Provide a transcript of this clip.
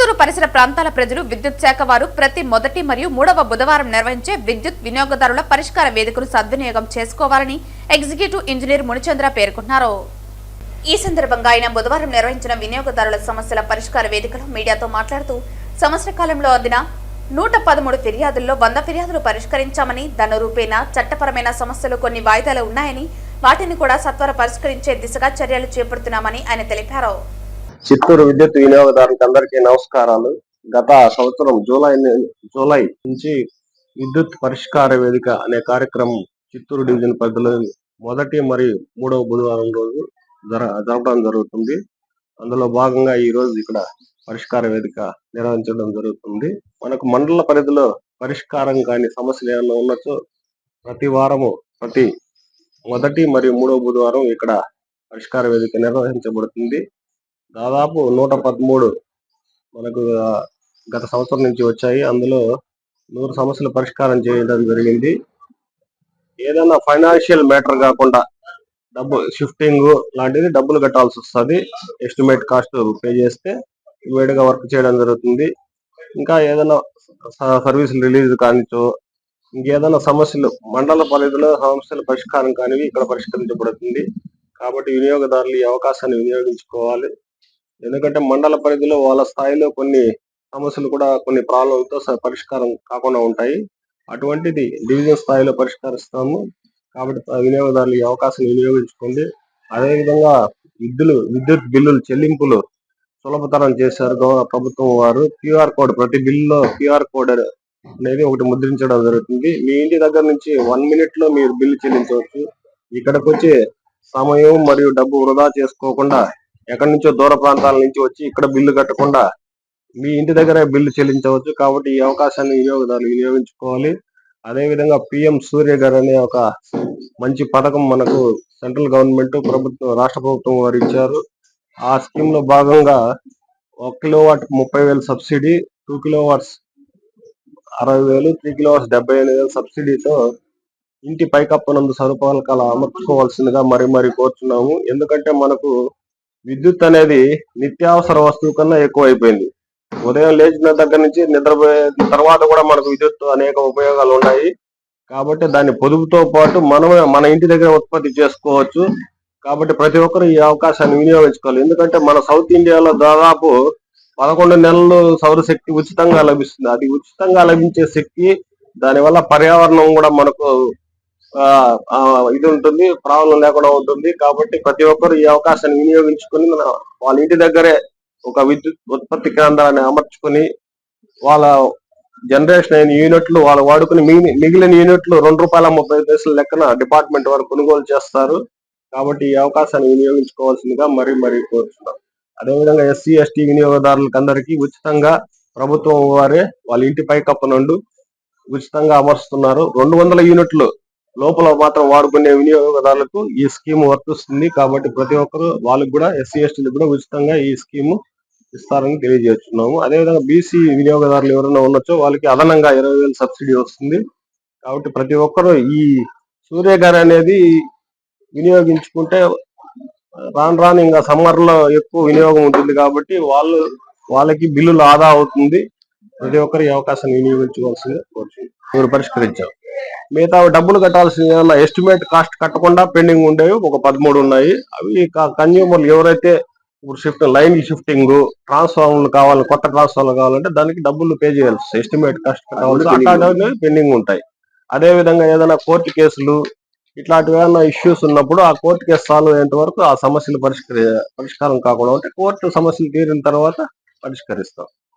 చిత్తూరు పరిసర ప్రాంతాల ప్రజలు విద్యుత్ శాఖ వారు ప్రతి మొదటి మరియు మూడవ బుధవారం నిర్వహించే విద్యుత్ వినియోగదారుల పరిష్కార వేదికను సద్వినియోగం చేసుకోవాలని ఎగ్జిక్యూటివ్ ఇంజనీర్ మునిచంద్ర పేర్కొన్నారు. ఈ సందర్భంగా ఆయన బుధవారం నిర్వహించిన వినియోగదారుల సమస్యల పరిష్కార వేదికలో మీడియాతో మాట్లాడుతూ సంవత్సర కాలంలో అందిన 113 ఫిర్యాదుల్లో 100 ఫిర్యాదులు పరిష్కరించామని, దాని రూపేణా చట్టపరమైన సమస్యలు కొన్ని వాయిదాలు ఉన్నాయని, వాటిని కూడా సత్వర పరిష్కరించే దిశగా చర్యలు చేపడుతున్నామని ఆయన తెలిపారు. చిత్తూరు విద్యుత్ వినియోగదారులకు అందరికీ నమస్కారాలు. గత సంవత్సరం జూలై నుంచి విద్యుత్ పరిష్కార వేదిక అనే కార్యక్రమం చిత్తూరు డివిజన్ పరిధిలో మొదటి మరియు మూడవ బుధవారం రోజు జరపడం జరుగుతుంది. అందులో భాగంగా ఈ రోజు ఇక్కడ పరిష్కార వేదిక నిర్వహించడం జరుగుతుంది. మనకు మండల పరిధిలో పరిష్కారం కాని సమస్యలు ఏమైనా ఉన్నచో ప్రతి వారము ప్రతి మొదటి మరియు మూడవ బుధవారం ఇక్కడ పరిష్కార వేదిక నిర్వహించబడుతుంది. దాదాపు 113 మనకు గత సంవత్సరం నుంచి వచ్చాయి. అందులో 100 సమస్యలు పరిష్కారం చేయడం జరిగింది. ఏదైనా ఫైనాన్షియల్ మ్యాటర్ కాకుండా డబ్బు షిఫ్టింగ్ లాంటిది డబ్బులు కట్టాల్సి వస్తుంది. ఎస్టిమేట్ కాస్ట్ పే చేస్తే వేడిగా వర్క్ చేయడం జరుగుతుంది. ఇంకా ఏదైనా సర్వీసులు రిలీజ్ కానిచో ఇంకేదైనా సమస్యలు మండల పరిధిలో సమస్యల పరిష్కారం కానివి ఇక్కడ పరిష్కరించబడుతుంది. కాబట్టి వినియోగదారులు ఈ అవకాశాన్ని వినియోగించుకోవాలి. ఎందుకంటే మండల పరిధిలో వాళ్ళ స్థాయిలో కొన్ని సమస్యలు కూడా కొన్ని ప్రాబ్లంతో పరిష్కారం కాకుండా ఉంటాయి. అటువంటిది డివిజన్ స్థాయిలో పరిష్కరిస్తాము. కాబట్టి వినియోగదారులు ఈ అవకాశాన్ని వినియోగించుకోండి. అదేవిధంగా విద్యుత్ బిల్లులు చెల్లింపులు సులభతరం చేశారు ప్రభుత్వం వారు. క్యూఆర్ కోడ్ ప్రతి బిల్లులో క్యూఆర్ కోడ్ అనేది ఒకటి ముద్రించడం జరుగుతుంది. మీ ఇంటి దగ్గర నుంచి 1 minute లో మీరు బిల్లు చెల్లించవచ్చు. ఇక్కడికి వచ్చి సమయం మరియు డబ్బు వృధా చేసుకోకుండా ఎక్కడి నుంచో దూర ప్రాంతాల నుంచి వచ్చి ఇక్కడ బిల్లు కట్టకుండా మీ ఇంటి దగ్గర బిల్లు చెల్లించవచ్చు. కాబట్టి ఈ అవకాశాన్ని వినియోగదారులు వినియోగించుకోవాలి. అదేవిధంగా పిఎం సూర్య గారు అనే ఒక మంచి పథకం మనకు సెంట్రల్ గవర్నమెంట్ రాష్ట్ర ప్రభుత్వం వారు ఇచ్చారు. ఆ స్కీమ్ లో భాగంగా 1 కిలోవాట్ 30,000 సబ్సిడీ, 2 కిలోవాట్స్ 60,000, 3 కిలోవాట్స్ 78,000 సబ్సిడీతో ఇంటి పైకప్పునందు సదుపాయాలు అమర్చుకోవాల్సిందిగా మరీ కోరుచున్నాము. ఎందుకంటే మనకు విద్యుత్ అనేది నిత్యావసర వస్తువు కన్నా ఎక్కువ అయిపోయింది. ఉదయం లేచిన దగ్గర నుంచి నిద్రపోయే తర్వాత కూడా మనకు విద్యుత్ అనేక ఉపయోగాలు ఉన్నాయి. కాబట్టి దాని పొదుపుతో పాటు మనమే మన ఇంటి దగ్గర ఉత్పత్తి చేసుకోవచ్చు. కాబట్టి ప్రతి ఒక్కరు ఈ అవకాశాన్ని వినియోగించుకోవాలి. ఎందుకంటే మన సౌత్ ఇండియాలో దాదాపు 11 నెలలు సౌరశక్తి ఉచితంగా లభిస్తుంది. అది ఉచితంగా లభించే శక్తి, దానివల్ల పర్యావరణం కూడా మనకు ఇది ఉంటుంది, ప్రాబ్లం లేకుండా ఉంటుంది. కాబట్టి ప్రతి ఒక్కరు ఈ అవకాశాన్ని వినియోగించుకొని వాళ్ళ ఇంటి దగ్గరే ఒక విద్యుత్ ఉత్పత్తి కేంద్రాన్ని అమర్చుకొని వాళ్ళ జనరేషన్ అయిన యూనిట్లు వాళ్ళు వాడుకుని మిగిలిన యూనిట్లు ₹2.30 లెక్కన డిపార్ట్మెంట్ వారు కొనుగోలు చేస్తారు. కాబట్టి ఈ అవకాశాన్ని వినియోగించుకోవాల్సిందిగా మరీ కోరుతున్నాం. అదేవిధంగా ఎస్సీ ఎస్టీ వినియోగదారులకు అందరికీ ఉచితంగా ప్రభుత్వం వారే వాళ్ళ ఇంటి పైకప్పు నుండి ఉచితంగా అమర్చుతున్నారు. 200 యూనిట్లు లోపల మాత్రం వాడుకునే వినియోగదారులకు ఈ స్కీమ్ వర్తిస్తుంది. కాబట్టి ప్రతి ఒక్కరు వాళ్ళకి కూడా ఎస్సీ ఎస్టీలకు కూడా ఉచితంగా ఈ స్కీమ్ ఇస్తారని తెలియజేస్తున్నాము. అదేవిధంగా బీసీ వినియోగదారులు ఎవరైనా ఉండొచ్చో వాళ్ళకి అదనంగా 20,000 సబ్సిడీ వస్తుంది. కాబట్టి ప్రతి ఒక్కరు ఈ సూర్య గారు అనేది వినియోగించుకుంటే రాను ఇంకా సమ్మర్ లో ఎక్కువ వినియోగం ఉంటుంది. కాబట్టి వాళ్ళకి బిల్లులు ఆదా అవుతుంది. ప్రతి ఒక్కరు ఈ అవకాశాన్ని వినియోగించుకోవాల్సింది కోరుచున్నారు. పరిష్కరించాం. మిగతా డబ్బులు కట్టాల్సిన ఎస్టిమేట్ కాస్ట్ కట్టకుండా పెండింగ్ ఉండేవి ఒక 13 ఉన్నాయి. అవి కన్జ్యూమర్లు ఎవరైతే ఇప్పుడు లైన్ షిఫ్టింగ్, ట్రాన్స్ఫార్మర్లు కావాలి, కొత్త ట్రాన్స్ఫార్మర్లు కావాలంటే దానికి డబ్బులు పే చేయాల్సి ఎస్టిమేట్ కాస్ట్ కట్టాల్సి అట్లాంటివి పెండింగ్ ఉంటాయి. అదే విధంగా ఏదైనా కోర్టు కేసులు ఇట్లాంటివి ఏమైనా ఇష్యూస్ ఉన్నప్పుడు ఆ కోర్టు కేసు సాల్వ్ అయ్యేంత వరకు ఆ సమస్యలు పరిష్కారం కాకుండా ఉంటే కోర్టు సమస్యలు తీరిన తర్వాత పరిష్కరిస్తాం.